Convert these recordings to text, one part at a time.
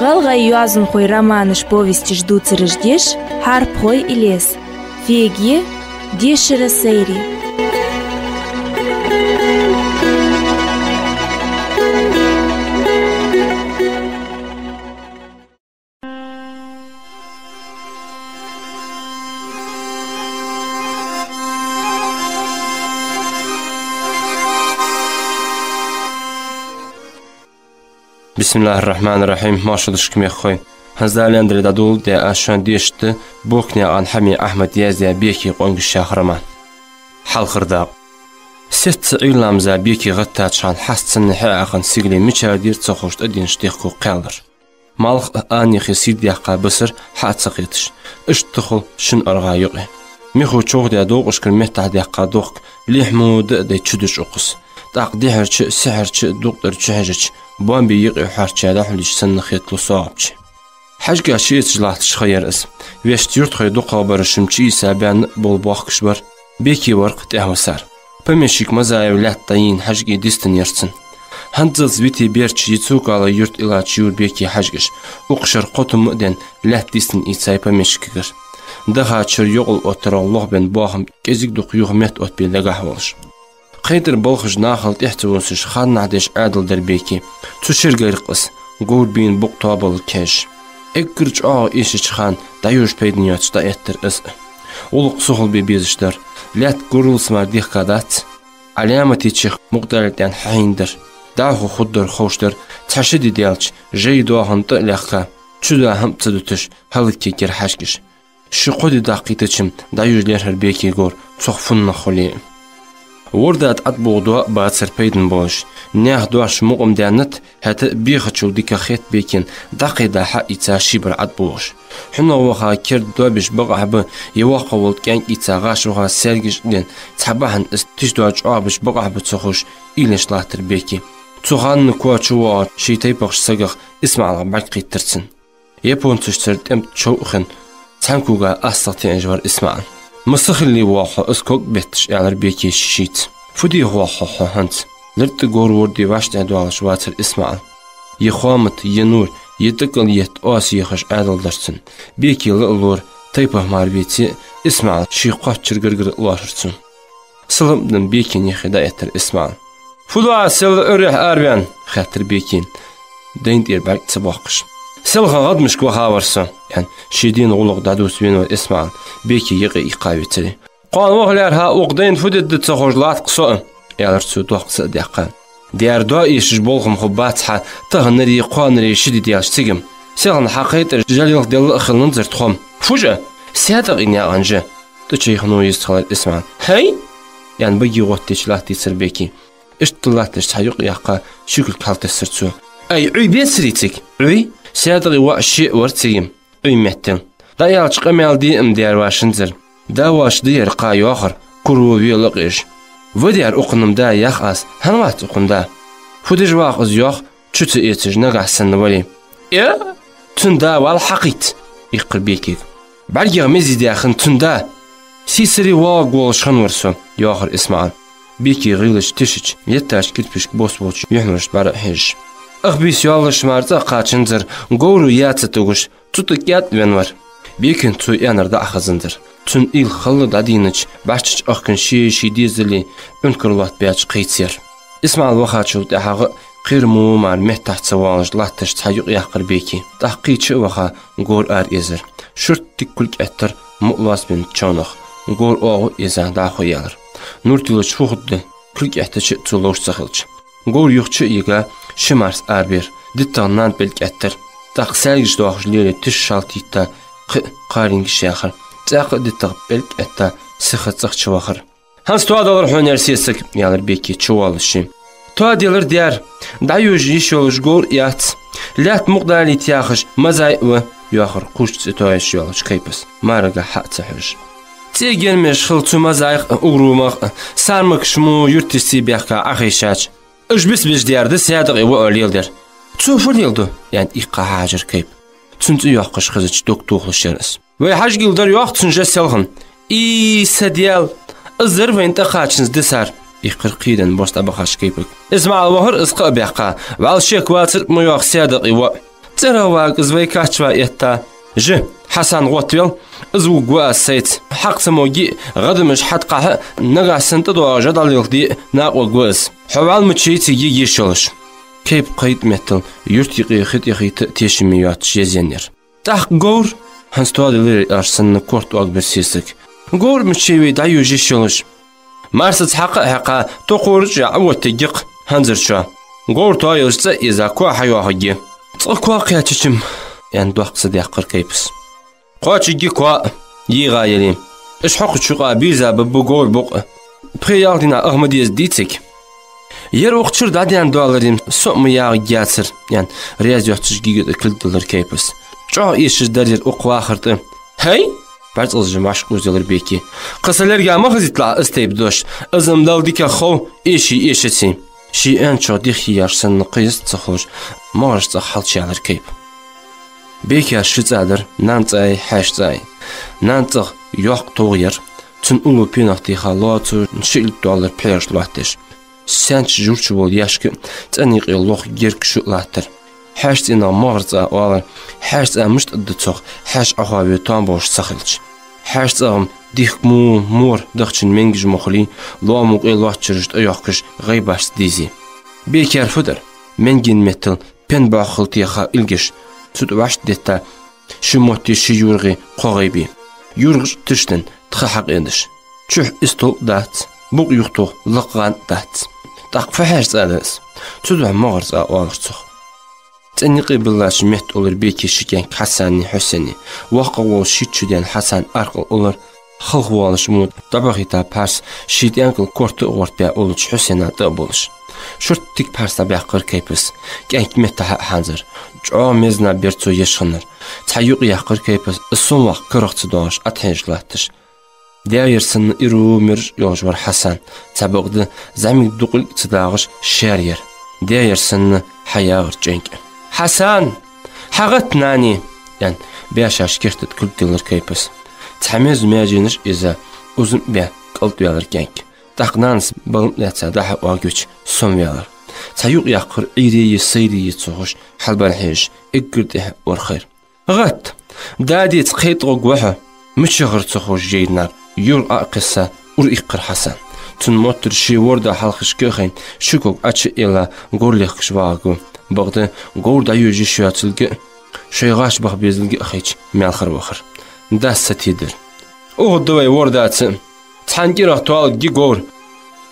Галга юазун хой романыш повести ждут рождешь, харп хой и лес. Феге дешера сейри. Bismillahirrahmanirrahim. Maşallah kimi xoy. Hazarlandır dadul de aşan dişti. Boknya an hami Ahmet yazya beki qongu şahraman. Halqırda. Set ilamza beki qatta çan hassan haqan sigli miçadir çoxuşt edinştiq ku qalır. Malq ani xisid yaqa basır hatsaqitish. İştixul şin arğa yoq. Mixu çoq da doğuş kirmet tahdi yaqa doq. Lihmud de çüdüş oqus. Taqdiherçi sihirçi doktorçi hajç. Bombi yiqi harçada hülüşsən xetlu soğabçı. Hajga şiitçilat şxayarız. Veştiyurt xaydu qabarışımçı isa ben bol baxqış var. Beki var qıtəhvasar. Pameşik mazayevlat tayin hajgi distin yersin. Handzız viti berçi yitsuqalı yurt ilaç yur beki hajgış. Uqşar qotum den lat distin isay pameşikigir. Daha çır yoğul oturallah ben baxım kezik duq yuğmet ot belagah olş. Qaydır balxış naxalt ihtivonsuz xan nadiş adil derbeki. Tuşir gayrqız. Gurbin buq tabal keş. Ekkirç ağa işi çıxan dayuş peydiniyatçda ettir is. Uluq suğul bebezişler. Lat gurulsmar dihkadat. Alamati çıx muqdalətən hayindir. Dahu xuddur xoşdur. Taşidi delç. Jey doğantı laqqa. Çüda ham tıdıtış. Halık kekir haşkiş. Şu qodi daqitiçim dayuşler herbeki gor. Çoxfunna xuli. ورد أطبوع باتر بيدن باش نه دوش مقام دانت هت بيخشوا ديك خيط بيكن دقيقة حق يتاشيبر أطبوعش حنا وخا كرد دوبش بقعب يوقع ولكن يتغاش وخا سرجش دين تحبهن استيش دوج عابش بقعب تخش إلش لاتر بيكي تخان نكواتشوا شي تيبخش سجخ اسمع على بعد ترسن يبون تشترت أم تشوخن تانكوغا أستطيع جوار اسمع مسخلي واحد اسكوك بيتش على بيكي شيت فدي واحد هنت لرت جور وردي واشت عدوال شواتر اسمع يخامت ينور يتقل يت آسي خش عدل درسن بيكي لألور تيبه ماربيتي اسمع شي قاتشر غرغر لارسن سلمدن بيكي نيخدا يتر اسمع فدوا سل اريح اربيان خاطر بيكين دين دير باك تباقش سلغا غد مش كو هاورسا يعني شيدين غلق دادوس وين اسمع بيكي يقي قاويتري قال وغلارها وقدين فدد تخرجلات قصا يالرسو دوقس دقه ديار دو ايش بولغم خباتها تهنري قانري شدي ديال شتيغم سيغن حقيقه جاليل ديال اخلن زرتخم فوجا سيادق اني انجا تشيخنو يستخل اسمع هاي يعني بيجي وقتيشلات يصير بيكي اشتلات تشحيق يقا شكل كالت السرتسو اي عيبين سريتك عي سيادق واشي ورتيم اي مهتم دا يالچ قمال دي ام ديار واشنزر دا واش دير قاي اخر كرو بيلقش وديار اقنم دا يخاس هنوات اقندا فودج واخز يخ چوت ايتج نغسن ولي يا تندا والحقيت يقربيكي برجع مزي داخن تندا سيسري واغول شنورسو ياخر اسمع بيكي غيلش تشج يتاش كتبش بوس بوش يحنرش بار حج اخبيس يالش مارتا قاچنزر غورو ياتتوغش تутыкят венвар بيكن تو يانردا اخزندر تون إل خلد عدينج باشتش أخكن شي ديزلي انكرلات بياج قيتير اسمع الوخاتشو تحق قيرمو مع المحتاج سوالج لاتش تحيق يحقر بيكي تحقيتش وخا غور آر إزر شرط تكلك أتر مقلاس بن تشانخ غور آغو إزان داخو يالر نورتلوش فوخد كلك أتش تولوش سخلج غور يخش إيغا شمارس آربير ديتانان بلك أتر تاق سالجش دواخش ليلي تش شالتيتا قارينج شاخر تاق ديتاق بلك أتا سخت شواخر هنس توا دولار حونير سيسك يالر بيكي تشوالشي توا ديالر ديار دايوج يشولش غور يات لات مقدالي تياخش مزاي و ياخر قوش تتوايش يالش كيبس مارغا حق تحرش تيجن مش خلطو مزايق اغروماق سارمك شمو يرتسي بيحكا اخيشاج اش بس بيش ديار دي سيادق ايوه اليلدر تشوفر يلدو يعني ايقا حاجر كيب تنت يوحقش خزج دوك الشرس وي حاج يلدر يوحق تنجا سيلغن اي سديال ازر وين تقاچنز دسار يقرقيدن بوست ابخاش كيبك اسمع الوهر اسقا بيحقا والشيك واتر مو يوحق سيادق ايوه تراواق زوي كاتشوا يتا ج حسن غوتويل زو غوا سيت حق سموجي غدمش حد قه نغا سنت دو جدال يلدي ناقو غوز حوال مچيتي يشولش كيب قيد متل يرتقي خيت يخيت تيشميات جيزينير تاق غور هنستوادلر ارسن كورت واق برسيسك غور مچيوي دايو جيشولش مارس حق تقورج عوتيق هنزرشا غور تويلز اذا كو حيوهجي تقوا قياتشم يعني دوق صديق كيبس قاتشي كوا يغايلي اش حق شقا بيزا ببغور بق بريالدينا احمديز ديتك ير وقتشر داديان دولارين سوم يا جاتر يعني رياز يحتج جيجا $1 كيبس جا ايش درجه اقوا اخرت هي بعد الجماش قوزلر بيكي قصلرغا ما خزيتلا استيبدوش ازم دالديكا خو ايشي شي انشو ديخي يارسن قيس تخوش مارش تخلشي على الكيب بيكي شزادر نانتاي حاشتاي نانتخ يوق توغير تن اولو بيناختي خالاتو $1 بيرش لواتش سانش جورشوول ياشك تانيق يلوخ جيرك شو لاتر حاشتينا مارزا والا حاشتا مشت ادتوخ حاش اخوابي تامبوش سخلش حاشتا ديخ مور دخشن منجج مخلي لو موق الواتشرشت ايوخكش غيباش ديزي بيكي فدر منجين متل بين باخلتيخا الجش تدواش ديتا شموتي شي يورغي قوغيبي يورغش تشتن تخحق اندش چوح استو دات بوق يختو لقغان دات تاق فحاش زادس تدوح مغرز اوالرتوخ تنقي بالله مهت اولر بيكي شكين حساني حسيني وقوو شيتشدين حسان ارقل اولر خلق والش مود طبقيتا باس شيت انكل كورت اورت بيا اولش حسينا دبولش شرط تيك باس تبعقر كيبس كانك متى حانزر جو مزنا بيرتو يشخنر تحيق يحقر كيبس الصون وقت كرخت داش اتهجلاتش داير سن إيرو مر يوجور حسن تبغد زمي دقل تداغش شارير داير سن حياغر جنك حسن حغت ناني يعني بياشاش كرتت كل دلر كيبس تحميز ماجينش إذا أزم بيا قلت بيالر جنك تقنانس بلم لاتسا داحا واغوش سوم بيالر تحيوق يقر إيري سيري يتسوغش حلبان حيش إقرده ورخير غت دادي تقيت غوحة متشغر تخوش جيدنا يور قصة إقر حسن تنموتر شي وردا حلقش كخين شكوك أتش إلا غورليخ شواغو بغدا غوردا يوجي شواتلق شيغاش بغ بيزلق أخيش مالخر وخر دا ستيدر دوي وردات تحنكي راح توالق دي غور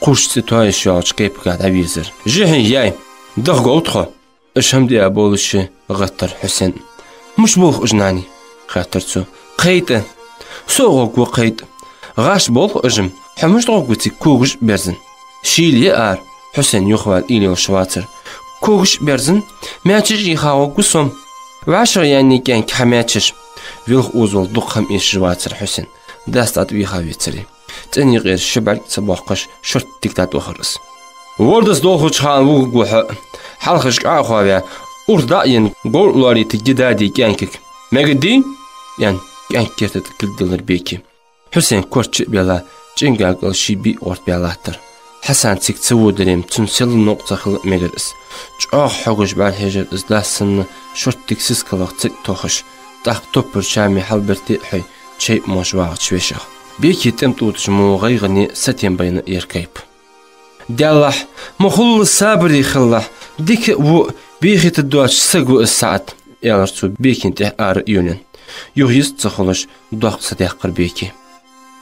قوش ستواي شوالش كيب قاد عبيزر جيهي ياي دغ غوتخو اشهم دي أبولش غتر حسن مش بوخ اجناني خاطرتو قيت سوغوك وقيت غاش بول اجم حمش طوغوتي كوغش برزن شيلي ار حسين يخوال إلي وشواتر كوغش برزن ماتش يخاو قصم وعشر يعني كان كحماتش ويلخ اوزول دقهم إيش جواتر حسين داستات ويخاوي تري تاني غير شبال تباقش شرط تكتات وخرس وردس دوخوش خان وقوحا حلقش عاخوابيا أردائين قول لاري تجدادي كانكك ماقدي يعني كان كيرتت $1 بيكي حسين كورتش بيلا جنگاقل شيبي أورت بيالاتر حسن تيك تسوو دريم تنسل نقطة خلق مجرس جاخ حقوش بعد هجر ازداسن شورت تكسيس كلاق تيك توخش تاق توبر شامي حلبرتي حي شيء موشواغ تشويشخ بيكي تمتوتش مو غيغني ستين بين إيركيب دالح مخل السابري خلح ديك و بيخي تدواتش سقو الساعت يالرتو بيكي انتح آر يونين يغيز تخلش دوق صديق بيكي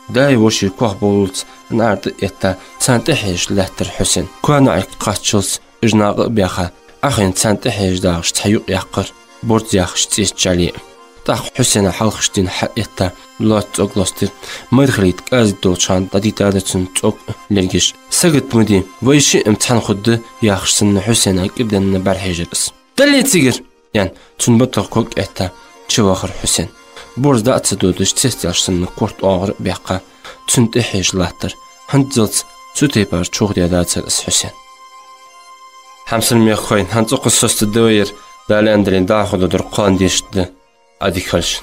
داي وشي كوخ بولت نارد إتا تانتحيش لاتر حسين كوانا عيق قاتشلس إجناغ بيخا أخين تانتحيش داغش تحيوق يقر بورد ياخش تيش جالي تاق حسين حلقشتين حق إتا لات تقلستر مدخليت كازي دولشان دادي دادتن تقل لرگش ساقت مودي ويشي امتحان خود ياخش سن حسين اقبدن برحيجرس دالي تيجر يعني تنبطل كوك إتا شواخر حسين بورز دا تصدودش تستياشسن كورت آغر بيقا تنتحيش لاتر هندزلت سوتيبار چوغ دياداتر اس حسين همسن ميخوين هنزو قصص الدوير دالي اندرين دا خودو در قان ديشت ادي كالشن